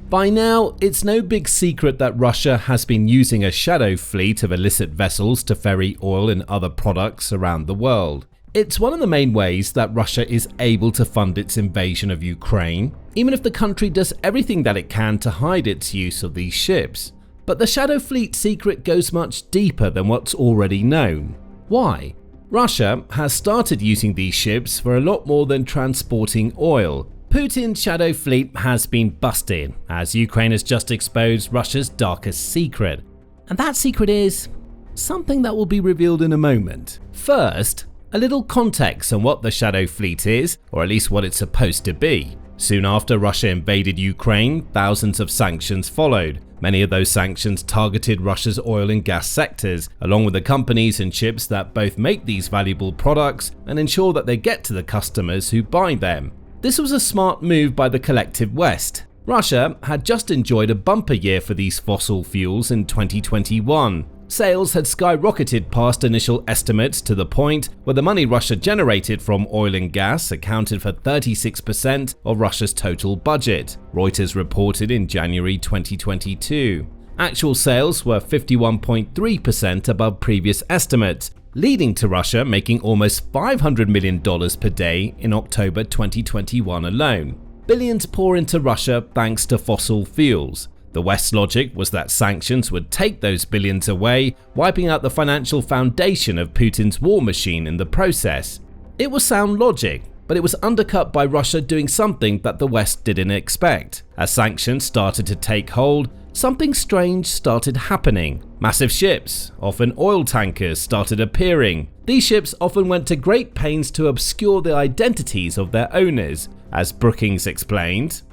By now, it's no big secret that Russia has been using a shadow fleet of illicit vessels to ferry oil and other products around the world. It's one of the main ways that Russia is able to fund its invasion of Ukraine, even if the country does everything that it can to hide its use of these ships. But the shadow fleet secret goes much deeper than what's already known. Why? Russia has started using these ships for a lot more than transporting oil. Putin's shadow fleet has been busted, as Ukraine has just exposed Russia's darkest secret. And that secret is something that will be revealed in a moment. First, a little context on what the shadow fleet is, or at least what it's supposed to be. Soon after Russia invaded Ukraine, thousands of sanctions followed. Many of those sanctions targeted Russia's oil and gas sectors, along with the companies and ships that both make these valuable products and ensure that they get to the customers who buy them. This was a smart move by the collective West. Russia had just enjoyed a bumper year for these fossil fuels in 2021. Sales had skyrocketed past initial estimates to the point where the money Russia generated from oil and gas accounted for 36% of Russia's total budget, Reuters reported in January 2022. Actual sales were 51.3% above previous estimates, leading to Russia making almost $500 million per day in October 2021 alone. Billions pour into Russia thanks to fossil fuels. The West's logic was that sanctions would take those billions away, wiping out the financial foundation of Putin's war machine in the process. It was sound logic, but it was undercut by Russia doing something that the West didn't expect. As sanctions started to take hold, something strange started happening. Massive ships, often oil tankers, started appearing. These ships often went to great pains to obscure the identities of their owners, as Brookings explained.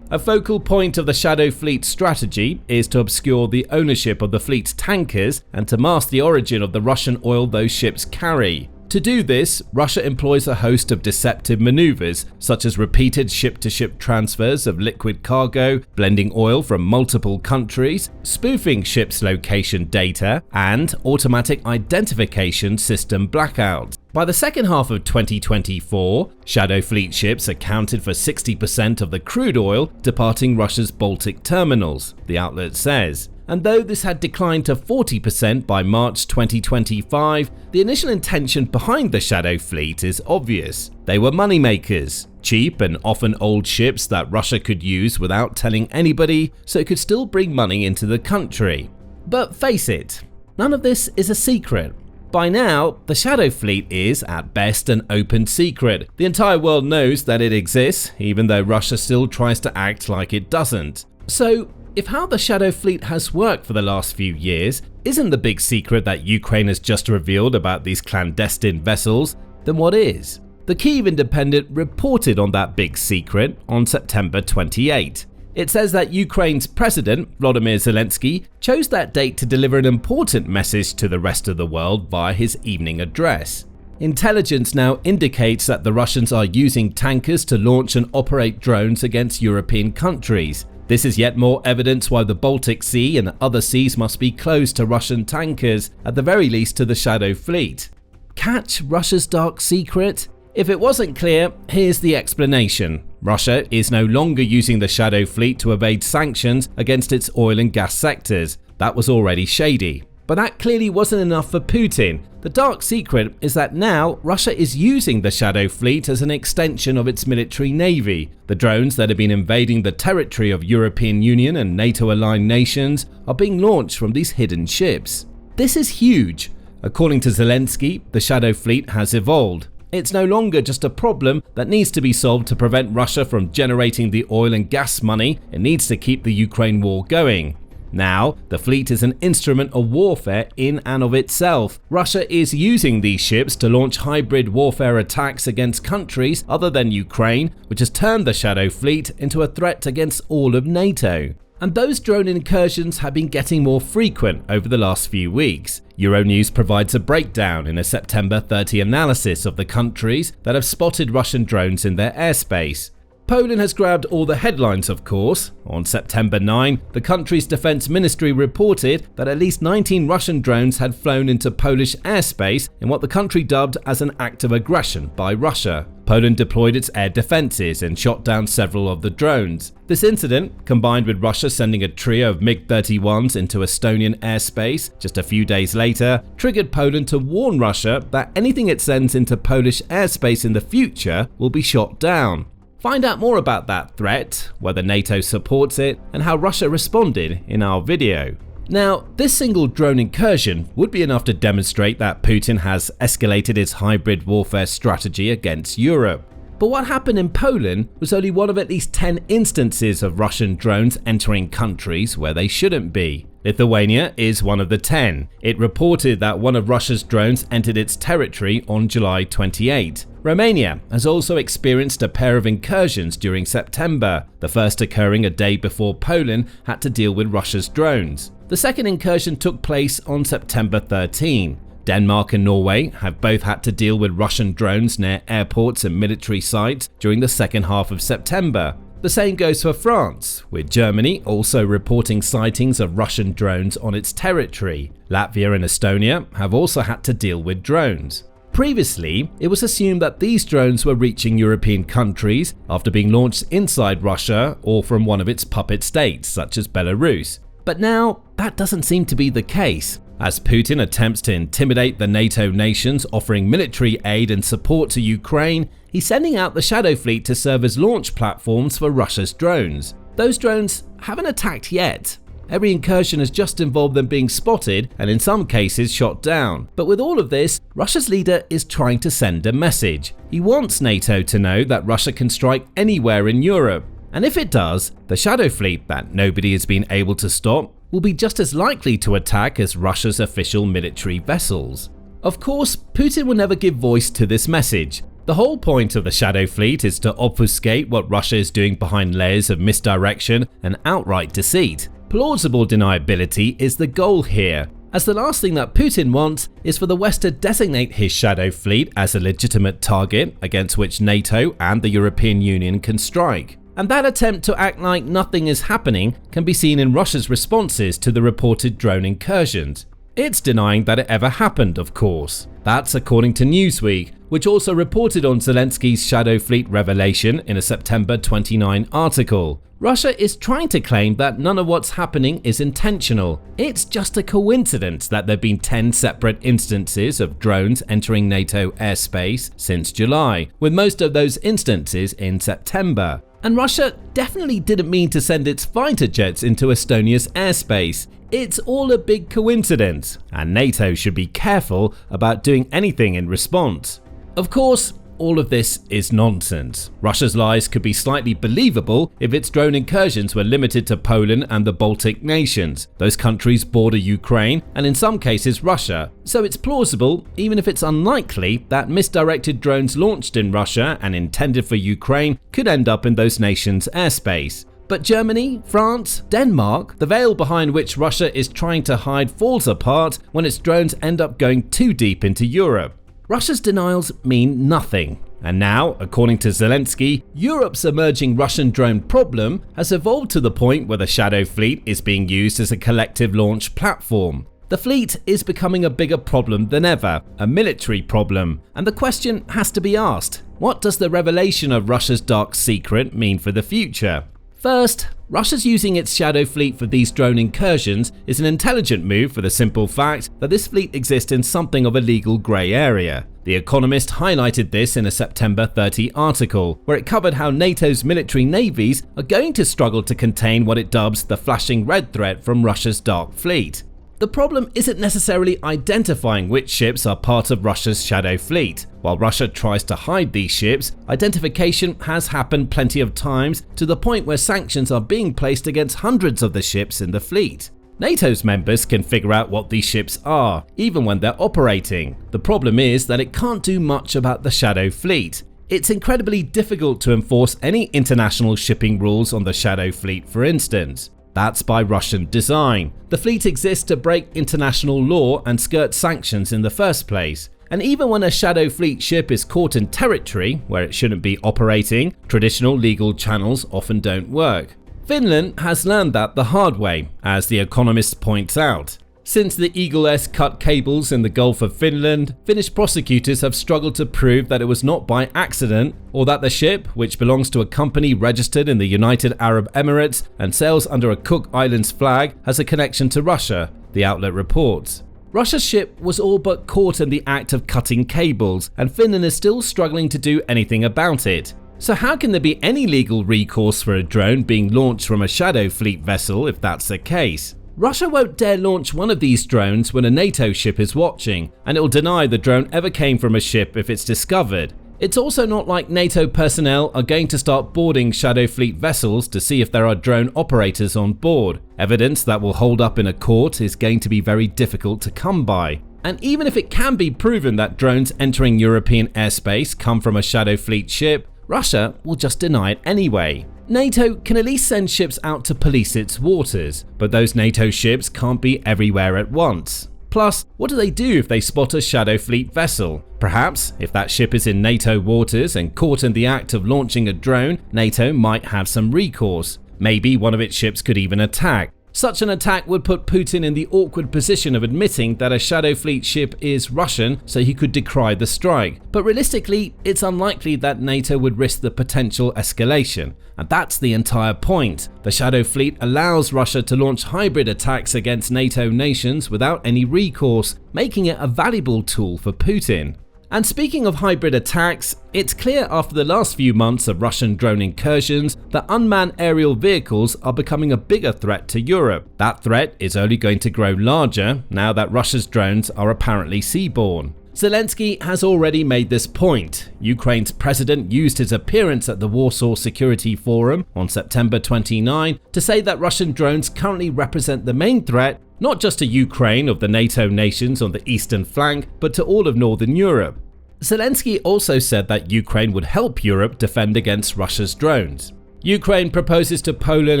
A focal point of the Shadow Fleet strategy is to obscure the ownership of the fleet's tankers and to mask the origin of the Russian oil those ships carry. To do this, Russia employs a host of deceptive maneuvers, such as repeated ship-to-ship transfers of liquid cargo, blending oil from multiple countries, spoofing ships' location data, and automatic identification system blackouts. By the second half of 2024, Shadow Fleet ships accounted for 60% of the crude oil departing Russia's Baltic terminals, the outlet says. And though this had declined to 40% by March 2025, the initial intention behind the Shadow Fleet is obvious. They were moneymakers, cheap and often old ships that Russia could use without telling anybody, so it could still bring money into the country. But face it, none of this is a secret. By now, the Shadow Fleet is, at best, an open secret. The entire world knows that it exists, even though Russia still tries to act like it doesn't. So, if how the Shadow Fleet has worked for the last few years isn't the big secret that Ukraine has just revealed about these clandestine vessels, then what is? The Kyiv Independent reported on that big secret on September 28. It says that Ukraine's President Volodymyr Zelenskyy chose that date to deliver an important message to the rest of the world via his evening address. Intelligence now indicates that the Russians are using tankers to launch and operate drones against European countries. This is yet more evidence why the Baltic Sea and other seas must be closed to Russian tankers, at the very least to the Shadow Fleet. Catch Russia's dark secret? If it wasn't clear, here's the explanation. Russia is no longer using the Shadow Fleet to evade sanctions against its oil and gas sectors. That was already shady. But that clearly wasn't enough for Putin. The dark secret is that now Russia is using the Shadow Fleet as an extension of its military navy. The drones that have been invading the territory of European Union and NATO-aligned nations are being launched from these hidden ships. This is huge. According to Zelenskyy, the Shadow Fleet has evolved. It's no longer just a problem that needs to be solved to prevent Russia from generating the oil and gas money it needs to keep the Ukraine war going. Now, the fleet is an instrument of warfare in and of itself. Russia is using these ships to launch hybrid warfare attacks against countries other than Ukraine, which has turned the Shadow Fleet into a threat against all of NATO. And those drone incursions have been getting more frequent over the last few weeks. Euronews provides a breakdown in a September 30 analysis of the countries that have spotted Russian drones in their airspace. Poland has grabbed all the headlines, of course. On September 9, the country's defense ministry reported that at least 19 Russian drones had flown into Polish airspace in what the country dubbed as an act of aggression by Russia. Poland deployed its air defenses and shot down several of the drones. This incident, combined with Russia sending a trio of MiG-31s into Estonian airspace just a few days later, triggered Poland to warn Russia that anything it sends into Polish airspace in the future will be shot down. Find out more about that threat, whether NATO supports it, and how Russia responded in our video. Now, this single drone incursion would be enough to demonstrate that Putin has escalated his hybrid warfare strategy against Europe. But what happened in Poland was only one of at least 10 instances of Russian drones entering countries where they shouldn't be. Lithuania is one of the 10. It reported that one of Russia's drones entered its territory on July 28. Romania has also experienced a pair of incursions during September, the first occurring a day before Poland had to deal with Russia's drones. The second incursion took place on September 13. Denmark and Norway have both had to deal with Russian drones near airports and military sites during the second half of September. The same goes for France, with Germany also reporting sightings of Russian drones on its territory. Latvia and Estonia have also had to deal with drones. Previously, it was assumed that these drones were reaching European countries after being launched inside Russia or from one of its puppet states, such as Belarus. But now, that doesn't seem to be the case. As Putin attempts to intimidate the NATO nations offering military aid and support to Ukraine, he's sending out the Shadow Fleet to serve as launch platforms for Russia's drones. Those drones haven't attacked yet. Every incursion has just involved them being spotted and in some cases shot down. But with all of this, Russia's leader is trying to send a message. He wants NATO to know that Russia can strike anywhere in Europe. And if it does, the Shadow Fleet that nobody has been able to stop will be just as likely to attack as Russia's official military vessels. Of course, Putin will never give voice to this message. The whole point of the Shadow Fleet is to obfuscate what Russia is doing behind layers of misdirection and outright deceit. Plausible deniability is the goal here, as the last thing that Putin wants is for the West to designate his Shadow Fleet as a legitimate target against which NATO and the European Union can strike. And that attempt to act like nothing is happening can be seen in Russia's responses to the reported drone incursions. It's denying that it ever happened, of course. That's according to Newsweek, which also reported on Zelensky's Shadow Fleet revelation in a September 29 article. Russia is trying to claim that none of what's happening is intentional. It's just a coincidence that there have been 10 separate instances of drones entering NATO airspace since July, with most of those instances in September. And Russia definitely didn't mean to send its fighter jets into Estonia's airspace. It's all a big coincidence, and NATO should be careful about doing anything in response. Of course, all of this is nonsense. Russia's lies could be slightly believable if its drone incursions were limited to Poland and the Baltic nations. Those countries border Ukraine and in some cases Russia, so it's plausible, even if it's unlikely, that misdirected drones launched in Russia and intended for Ukraine could end up in those nations' airspace. But Germany, France, Denmark, the veil behind which Russia is trying to hide falls apart when its drones end up going too deep into Europe. Russia's denials mean nothing. And now, according to Zelenskyy, Europe's emerging Russian drone problem has evolved to the point where the Shadow Fleet is being used as a collective launch platform. The fleet is becoming a bigger problem than ever, a military problem. And the question has to be asked, what does the revelation of Russia's dark secret mean for the future? First, Russia's using its Shadow Fleet for these drone incursions is an intelligent move for the simple fact that this fleet exists in something of a legal grey area. The Economist highlighted this in a September 30 article, where it covered how NATO's military navies are going to struggle to contain what it dubs the flashing red threat from Russia's dark fleet. The problem isn't necessarily identifying which ships are part of Russia's Shadow Fleet. While Russia tries to hide these ships, identification has happened plenty of times to the point where sanctions are being placed against hundreds of the ships in the fleet. NATO's members can figure out what these ships are, even when they're operating. The problem is that it can't do much about the Shadow Fleet. It's incredibly difficult to enforce any international shipping rules on the Shadow Fleet, for instance. That's by Russian design. The fleet exists to break international law and skirt sanctions in the first place. And even when a shadow fleet ship is caught in territory where it shouldn't be operating, traditional legal channels often don't work. Finland has learned that the hard way, as The Economist points out. Since the Eagle-S cut cables in the Gulf of Finland, Finnish prosecutors have struggled to prove that it was not by accident, or that the ship, which belongs to a company registered in the United Arab Emirates and sails under a Cook Islands flag, has a connection to Russia, the outlet reports. Russia's ship was all but caught in the act of cutting cables, and Finland is still struggling to do anything about it. So how can there be any legal recourse for a drone being launched from a shadow fleet vessel if that's the case? Russia won't dare launch one of these drones when a NATO ship is watching, and it will deny the drone ever came from a ship if it's discovered. It's also not like NATO personnel are going to start boarding shadow fleet vessels to see if there are drone operators on board. Evidence that will hold up in a court is going to be very difficult to come by. And even if it can be proven that drones entering European airspace come from a shadow fleet ship, Russia will just deny it anyway. NATO can at least send ships out to police its waters, but those NATO ships can't be everywhere at once. Plus, what do they do if they spot a shadow fleet vessel? Perhaps, if that ship is in NATO waters and caught in the act of launching a drone, NATO might have some recourse. Maybe one of its ships could even attack. Such an attack would put Putin in the awkward position of admitting that a shadow fleet ship is Russian, so he could decry the strike. But realistically, it's unlikely that NATO would risk the potential escalation. And that's the entire point. The shadow fleet allows Russia to launch hybrid attacks against NATO nations without any recourse, making it a valuable tool for Putin. And speaking of hybrid attacks, it's clear after the last few months of Russian drone incursions that unmanned aerial vehicles are becoming a bigger threat to Europe. That threat is only going to grow larger now that Russia's drones are apparently seaborne. Zelenskyy has already made this point. Ukraine's president used his appearance at the Warsaw Security Forum on September 29 to say that Russian drones currently represent the main threat, not just to Ukraine of the NATO nations on the eastern flank, but to all of Northern Europe. Zelenskyy also said that Ukraine would help Europe defend against Russia's drones. Ukraine proposes to Poland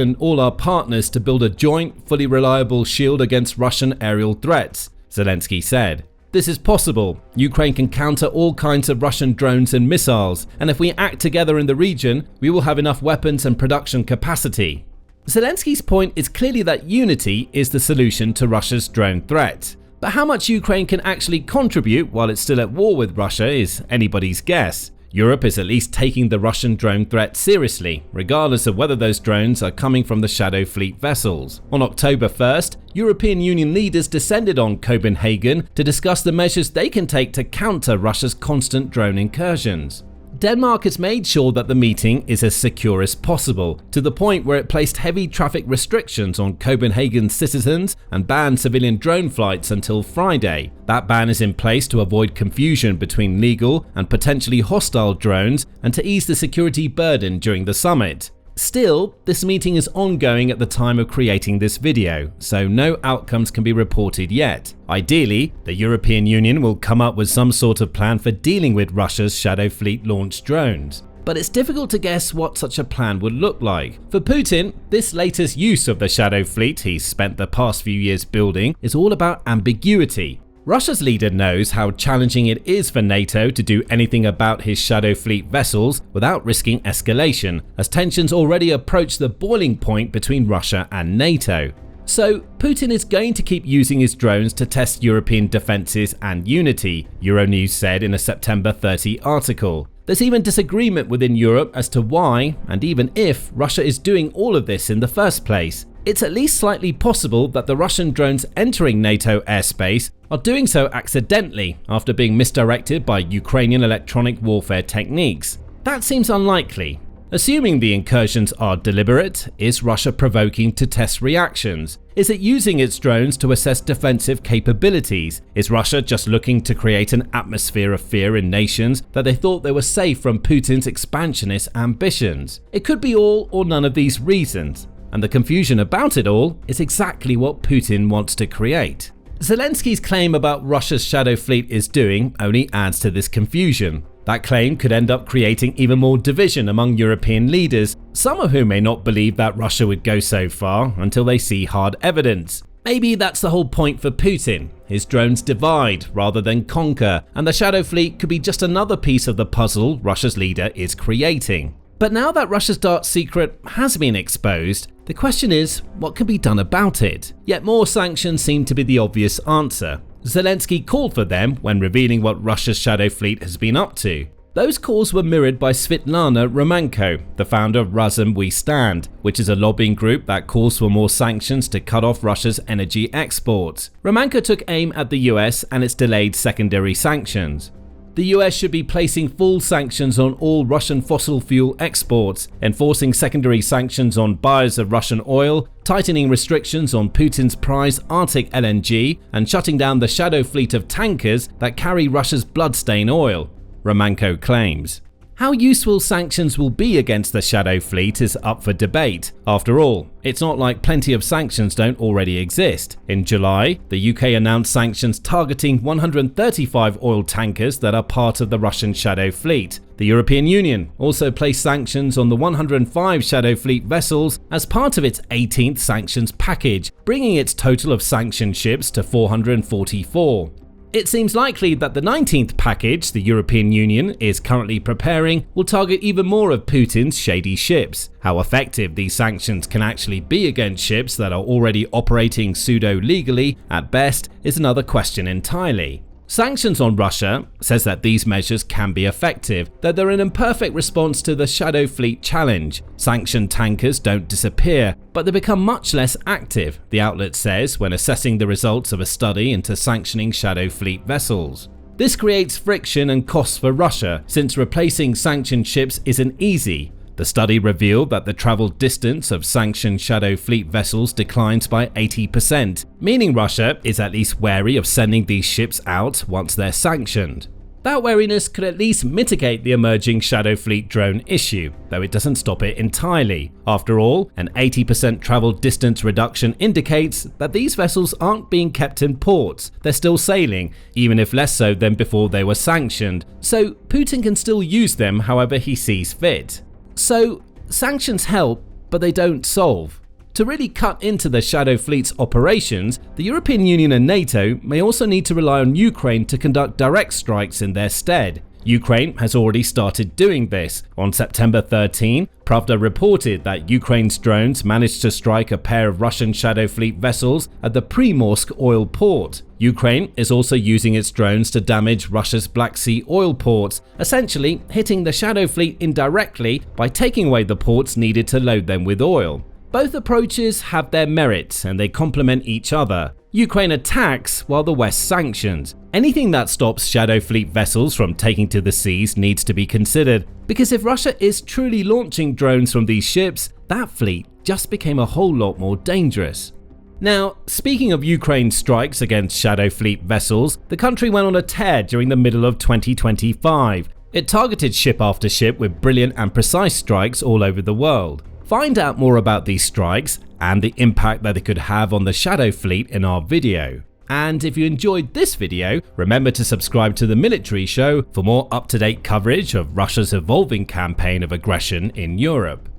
and all our partners to build a joint, fully reliable shield against Russian aerial threats, Zelenskyy said. This is possible. Ukraine can counter all kinds of Russian drones and missiles, and if we act together in the region, we will have enough weapons and production capacity. Zelenskyy's point is clearly that unity is the solution to Russia's drone threat. But how much Ukraine can actually contribute while it's still at war with Russia is anybody's guess. Europe is at least taking the Russian drone threat seriously, regardless of whether those drones are coming from the shadow fleet vessels. On October 1st, European Union leaders descended on Copenhagen to discuss the measures they can take to counter Russia's constant drone incursions. Denmark has made sure that the meeting is as secure as possible, to the point where it placed heavy traffic restrictions on Copenhagen's citizens and banned civilian drone flights until Friday. That ban is in place to avoid confusion between legal and potentially hostile drones and to ease the security burden during the summit. Still, this meeting is ongoing at the time of creating this video, so no outcomes can be reported yet. Ideally, the European Union will come up with some sort of plan for dealing with Russia's shadow fleet launched drones. But it's difficult to guess what such a plan would look like. For Putin, this latest use of the shadow fleet he's spent the past few years building is all about ambiguity. Russia's leader knows how challenging it is for NATO to do anything about his shadow fleet vessels without risking escalation, as tensions already approach the boiling point between Russia and NATO. So, Putin is going to keep using his drones to test European defences and unity, Euronews said in a September 30 article. There's even disagreement within Europe as to why, and even if, Russia is doing all of this in the first place. It's at least slightly possible that the Russian drones entering NATO airspace are doing so accidentally after being misdirected by Ukrainian electronic warfare techniques. That seems unlikely. Assuming the incursions are deliberate, is Russia provoking to test reactions? Is it using its drones to assess defensive capabilities? Is Russia just looking to create an atmosphere of fear in nations that they thought they were safe from Putin's expansionist ambitions? It could be all or none of these reasons. And the confusion about it all is exactly what Putin wants to create. Zelenskyy's claim about Russia's shadow fleet is doing only adds to this confusion. That claim could end up creating even more division among European leaders, some of whom may not believe that Russia would go so far until they see hard evidence. Maybe that's the whole point for Putin. His drones divide rather than conquer, and the Shadow Fleet could be just another piece of the puzzle Russia's leader is creating. But now that Russia's dark secret has been exposed, the question is, what can be done about it? Yet more sanctions seem to be the obvious answer. Zelenskyy called for them when revealing what Russia's Shadow Fleet has been up to. Those calls were mirrored by Svetlana Romanko, the founder of Razum We Stand, which is a lobbying group that calls for more sanctions to cut off Russia's energy exports. Romanko took aim at the US and its delayed secondary sanctions. The US should be placing full sanctions on all Russian fossil fuel exports, enforcing secondary sanctions on buyers of Russian oil, tightening restrictions on Putin's prize Arctic LNG, and shutting down the shadow fleet of tankers that carry Russia's bloodstain oil, Romanko claims. How useful sanctions will be against the Shadow Fleet is up for debate. After all, it's not like plenty of sanctions don't already exist. In July, the UK announced sanctions targeting 135 oil tankers that are part of the Russian Shadow Fleet. The European Union also placed sanctions on the 105 Shadow Fleet vessels as part of its 18th sanctions package, bringing its total of sanctioned ships to 444. It seems likely that the 19th package the European Union is currently preparing will target even more of Putin's shady ships. How effective these sanctions can actually be against ships that are already operating pseudo-legally at best is another question entirely. Sanctions on Russia says that these measures can be effective, though they're an imperfect response to the Shadow Fleet challenge. Sanctioned tankers don't disappear, but they become much less active, the outlet says when assessing the results of a study into sanctioning Shadow Fleet vessels. This creates friction and costs for Russia, since replacing sanctioned ships isn't easy. The study revealed that the travel distance of sanctioned Shadow Fleet vessels declines by 80%, meaning Russia is at least wary of sending these ships out once they're sanctioned. That wariness could at least mitigate the emerging Shadow Fleet drone issue, though it doesn't stop it entirely. After all, an 80% travel distance reduction indicates that these vessels aren't being kept in ports. They're still sailing, even if less so than before they were sanctioned, so Putin can still use them however he sees fit. So, sanctions help, but they don't solve. To really cut into the Shadow Fleet's operations, the European Union and NATO may also need to rely on Ukraine to conduct direct strikes in their stead. Ukraine has already started doing this. On September 13, Pravda reported that Ukraine's drones managed to strike a pair of Russian Shadow Fleet vessels at the Primorsk oil port. Ukraine is also using its drones to damage Russia's Black Sea oil ports, essentially hitting the Shadow Fleet indirectly by taking away the ports needed to load them with oil. Both approaches have their merits and they complement each other. Ukraine attacks while the West sanctions. Anything that stops Shadow Fleet vessels from taking to the seas needs to be considered, because if Russia is truly launching drones from these ships, that fleet just became a whole lot more dangerous. Now, speaking of Ukraine's strikes against Shadow Fleet vessels, the country went on a tear during the middle of 2025. It targeted ship after ship with brilliant and precise strikes all over the world. Find out more about these strikes and the impact that they could have on the Shadow Fleet in our video. And if you enjoyed this video, remember to subscribe to The Military Show for more up-to-date coverage of Russia's evolving campaign of aggression in Europe.